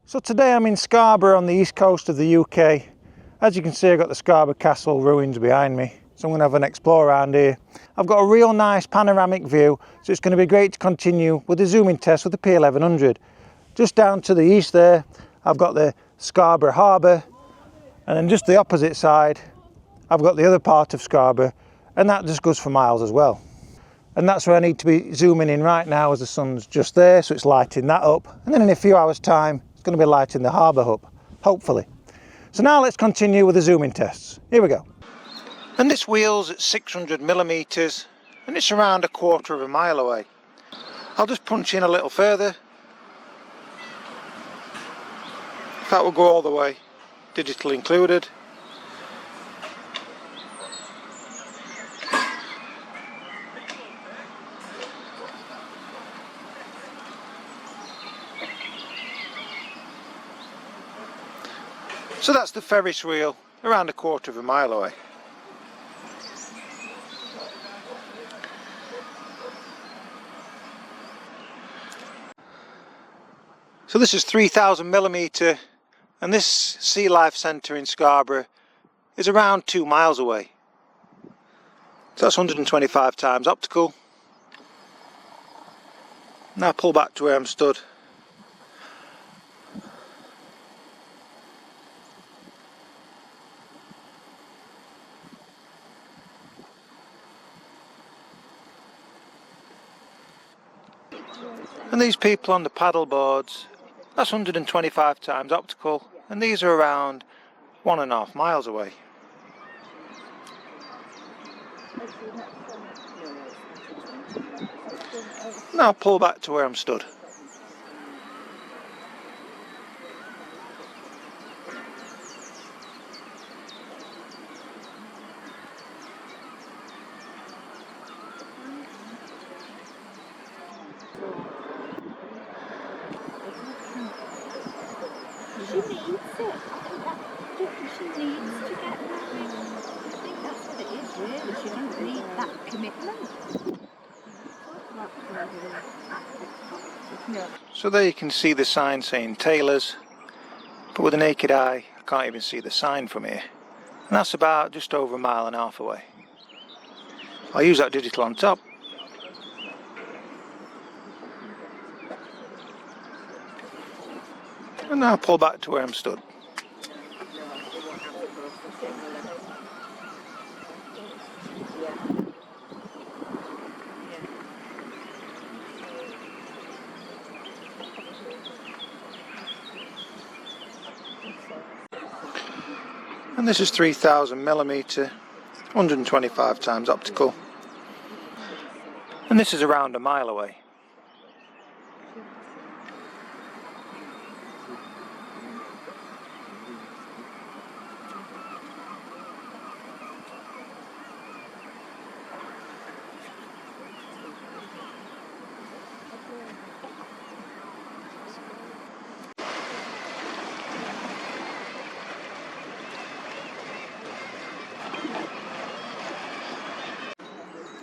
So today I'm in Scarborough on the east coast of the UK. As you can see, I've got the Scarborough Castle ruins behind me, so I'm going to have an explore around here. I've got a real nice panoramic view, so it's going to be great to continue with the zooming test with the P1100. Just down to the east there, I've got the Scarborough Harbour, and then just the opposite side, I've got the other part of Scarborough, and that just goes for miles as well. And that's where I need to be zooming in right now, as the sun's just there, so it's lighting that up. And then in a few hours' time, it's going to be lighting the harbour up, hopefully. So now let's continue with the zooming tests. Here we go. And this wheel's at 600mm, and it's around a quarter of a mile away. I'll just punch in a little further. That will go all the way, digital included. So that's the Ferris wheel, around a quarter of a mile away. So this is 3000mm, and this Sea Life Centre in Scarborough is around 2 miles away. So that's 125 times optical. Now pull back to where I'm stood. And these people on the paddle boards, that's 125 times optical, and these are around 1.5 miles away. Now pull back to where I'm stood. She needs it. She needs to get married. I think that's what it is, really. She doesn't need that commitment. No. So there you can see the sign saying Taylor's, but with the naked eye I can't even see the sign from here. And that's about just over 1.5 miles away. I'll use that digital on top. And now pull back to where I'm stood. And this is 3000mm, 125 times optical. And this is around 1 mile away.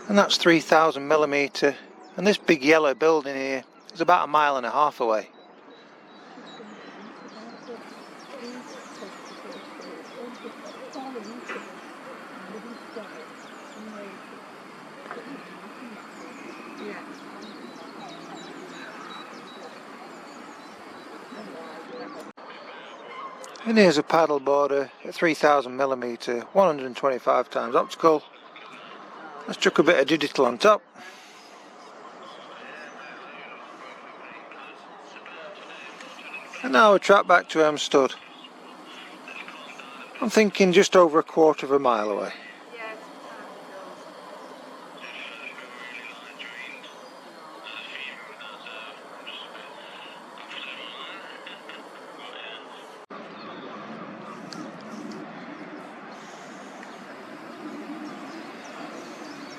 And that's 3000mm, and this big yellow building here is about 1.5 miles away. And here's a paddle boarder at 3000mm, 125 times optical. Let's chuck a bit of digital on top. And now we'll track back to where I'm stood. I'm thinking just over a quarter of a mile away.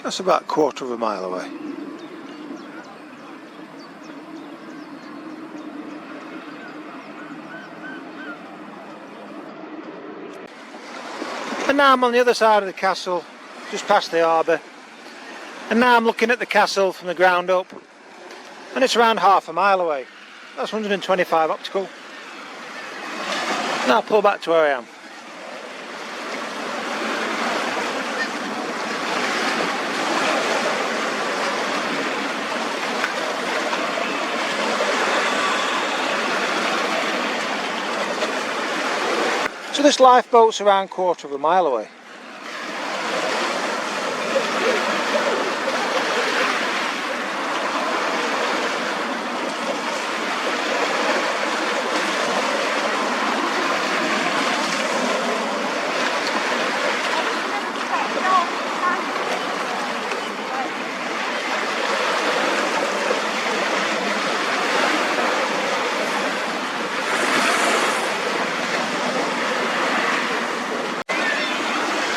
That's about a quarter of a mile away. And now I'm on the other side of the castle, just past the harbour. And now I'm looking at the castle from the ground up, and it's around 1/2 mile away. That's 125 optical. Now pull back to where I am. So this lifeboat's around 1/4 of a mile away.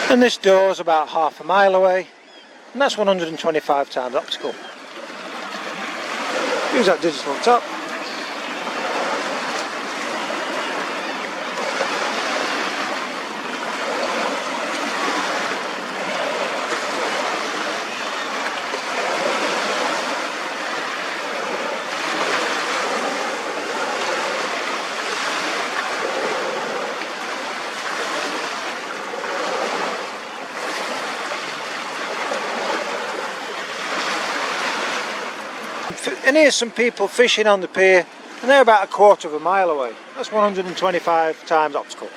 And this door's about 1/2 a mile away, and that's 125 times optical. Use that digital on top. And here's some people fishing on the pier, and they're about 1/4 of a mile away. That's 125 times optical.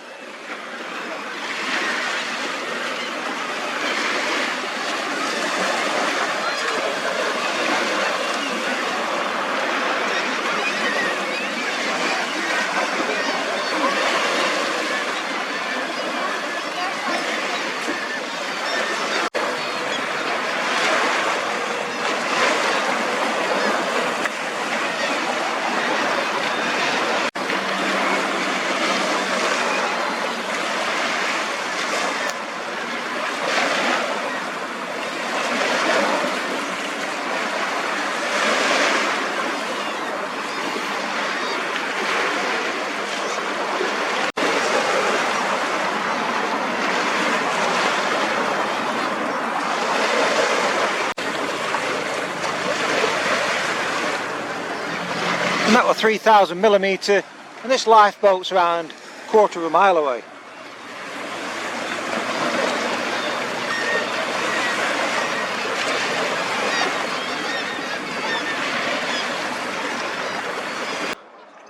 And that was 3000mm, and this lifeboat's around 1/4 of a mile away.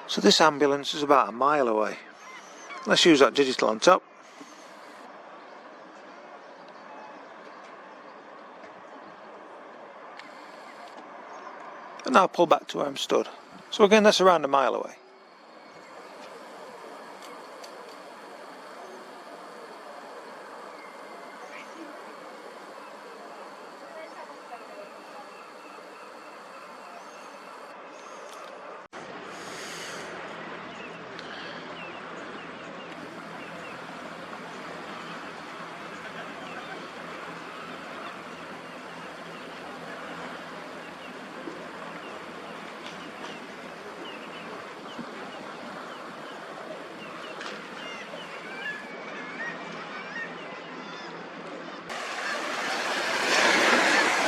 So this ambulance is about a mile away. Let's use that digital on top. And now pull back to where I'm stood. So again, that's around a mile away.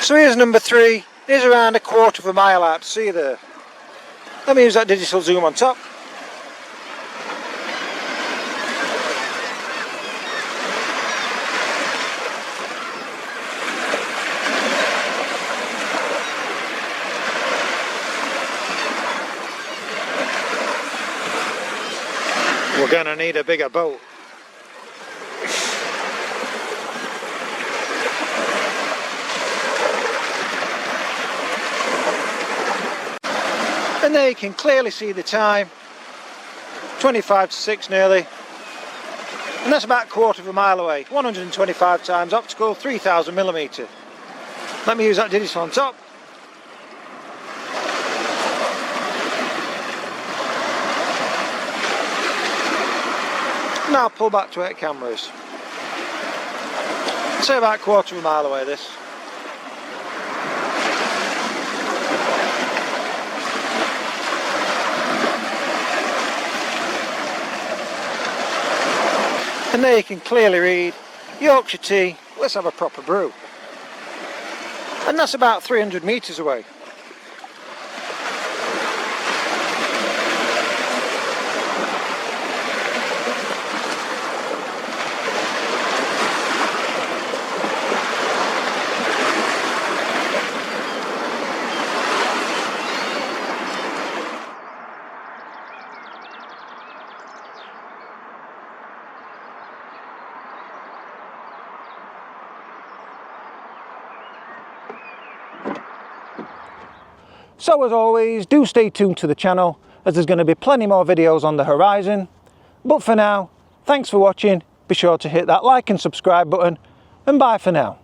So here's number 3, here's around 1/4 of a mile out to sea there. Let me use that digital zoom on top. We're going to need a bigger boat. And there you can clearly see the time, 25 to 6 nearly, and that's about 1/4 of a mile away, 125 times optical, 3000mm. Let me use that digital on top. Now pull back to where the camera is. Say about 1/4 of a mile away this. And there you can clearly read Yorkshire tea, let's have a proper brew. And that's about 300 metres away. So as always, do stay tuned to the channel, as there's going to be plenty more videos on the horizon. But for now, thanks for watching, be sure to hit that like and subscribe button, and bye for now.